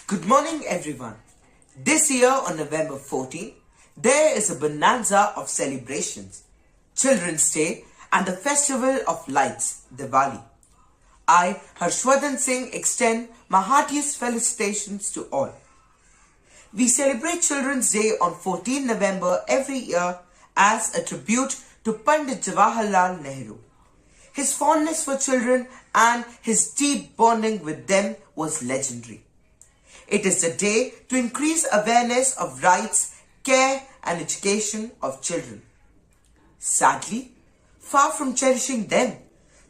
Good morning, everyone. This year on November 14, there is a bonanza of celebrations, Children's Day and the Festival of Lights, Diwali. I, Harshvardhan Singh, extend my heartiest felicitations to all. We celebrate Children's Day on 14 November every year as a tribute to Pandit Jawaharlal Nehru. His fondness for children and his deep bonding with them was legendary. It is a day to increase awareness of rights, care and education of children. Sadly, far from cherishing them,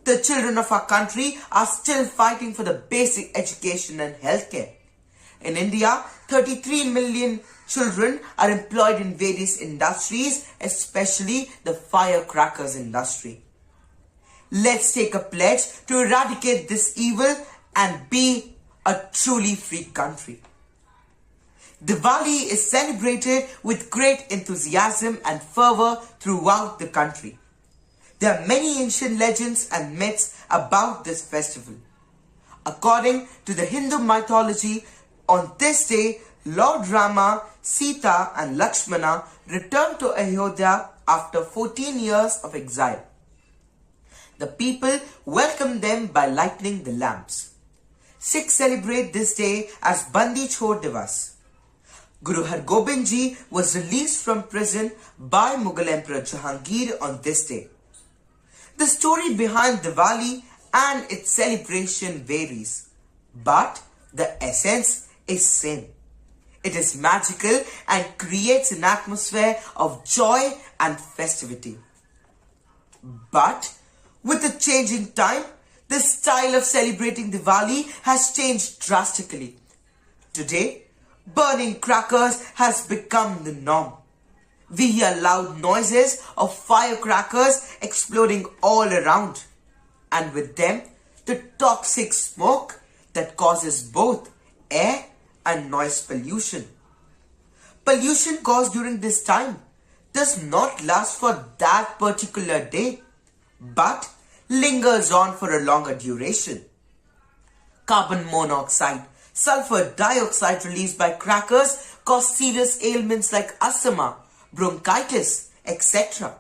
the children of our country are still fighting for the basic education and healthcare. In India, 33 million children are employed in various industries, especially the firecrackers industry. Let's take a pledge to eradicate this evil and be a truly free country. Diwali is celebrated with great enthusiasm and fervor throughout the country. There are many ancient legends and myths about this festival. According to the Hindu mythology, on this day, Lord Rama, Sita and Lakshmana returned to Ayodhya after 14 years of exile. The people welcomed them by lighting the lamps. Sikhs celebrate this day as Bandi Chhor Divas. Guru Har Gobind Ji was released from prison by Mughal Emperor Jahangir on this day. The story behind Diwali and its celebration varies, but the essence is same. It is magical and creates an atmosphere of joy and festivity. But with the changing time, the style of celebrating Diwali has changed drastically. Today, burning crackers has become the norm. We hear loud noises of firecrackers exploding all around, and with them, the toxic smoke that causes both air and noise pollution. Pollution caused during this time does not last for that particular day, but lingers on for a longer duration. Carbon monoxide, sulfur dioxide released by crackers cause serious ailments like asthma, bronchitis, etc.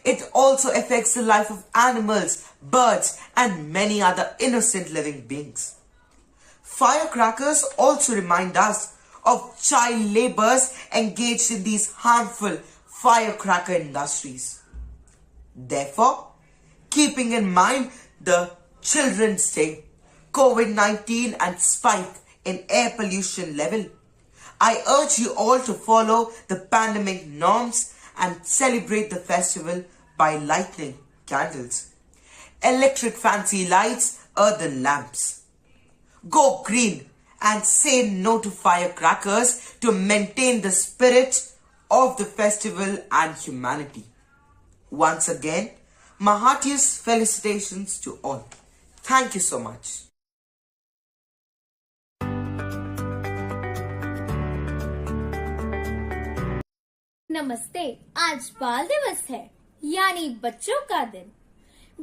It also affects the life of animals, birds and many other innocent living beings. Firecrackers also remind us of child laborers engaged in these harmful firecracker industries. Therefore, keeping in mind the Children's Day, COVID-19 and spike in air pollution level, I urge you all to follow the pandemic norms and celebrate the festival by lighting candles, electric fancy lights, earthen lamps. Go green and say no to firecrackers to maintain the spirit of the festival and humanity. Once again, my heartiest felicitations to all. Thank you so much. नमस्ते। आज बाल दिवस है, यानी बच्चों का दिन।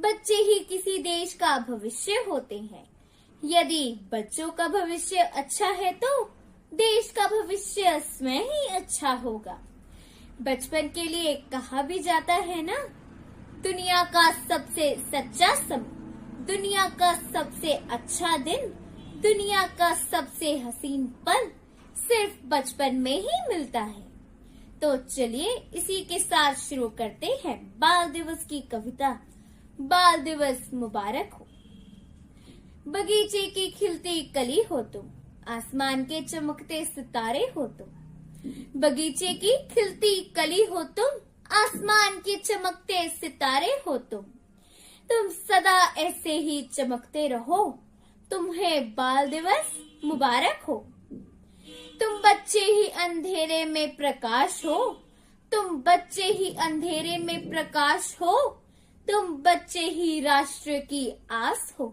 बच्चे ही किसी देश का भविष्य होते हैं। यदि बच्चों का भविष्य अच्छा है तो देश का भविष्य स्वयं ही अच्छा होगा। बचपन के लिए कहा भी जाता है ना, दुनिया का सबसे सच्चा समय, दुनिया का सबसे अच्छा दिन, दुनिया का सबसे हसीन पल सिर्फ बचपन में ही मिलता है। तो चलिए इसी के साथ शुरू करते हैं बाल दिवस की कविता। बाल दिवस मुबारक हो। बगीचे की खिलती कली हो तुम, आसमान के चमकते सितारे हो तुम। बगीचे की खिलती कली हो तुम, आसमान के चमकते सितारे हो तुम सदा ऐसे ही चमकते रहो। तुम्हें बाल दिवस मुबारक हो। तुम बच्चे ही अंधेरे में प्रकाश हो, तुम बच्चे ही अंधेरे में प्रकाश हो, तुम बच्चे ही राष्ट्र की आस हो।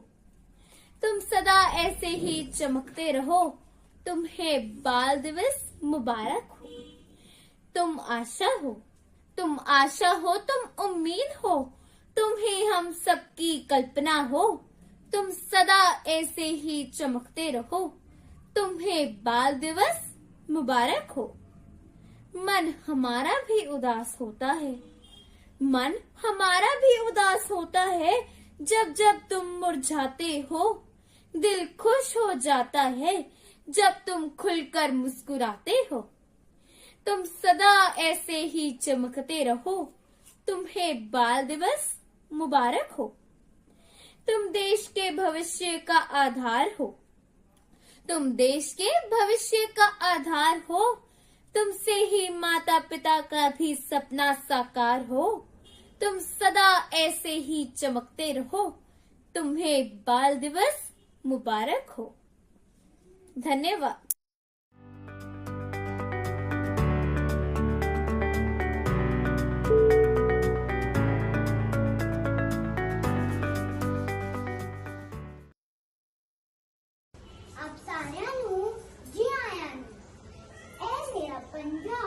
तुम सदा ऐसे ही चमकते रहो। तुम्हें बाल दिवस मुबारक हो। तुम आशा हो, तुम आशा हो, तुम उम्मीद हो, तुम ही हम सबकी कल्पना हो। तुम सदा ऐसे ही चमकते रहो। तुम्हें बाल दिवस मुबारक हो। मन हमारा भी उदास होता है, मन हमारा भी उदास होता है जब जब तुम मुरझाते हो। दिल खुश हो जाता है जब तुम खुलकर मुस्कुराते हो। तुम सदा ऐसे ही चमकते रहो, तुम्हें बाल दिवस मुबारक हो। तुम देश के भविष्य का आधार हो, तुम देश के भविष्य का आधार हो। तुमसे ही माता पिता का भी सपना साकार हो। तुम सदा ऐसे ही चमकते रहो, तुम्हें बाल दिवस मुबारक हो। धन्यवाद। ਆਪ ਸਾਰਿਆਂ ਨੂੰ ਜੀ ਆਇਆਂ ਨੂੰ। ਇਹ ਮੇਰਾ ਪੰਜਾਬ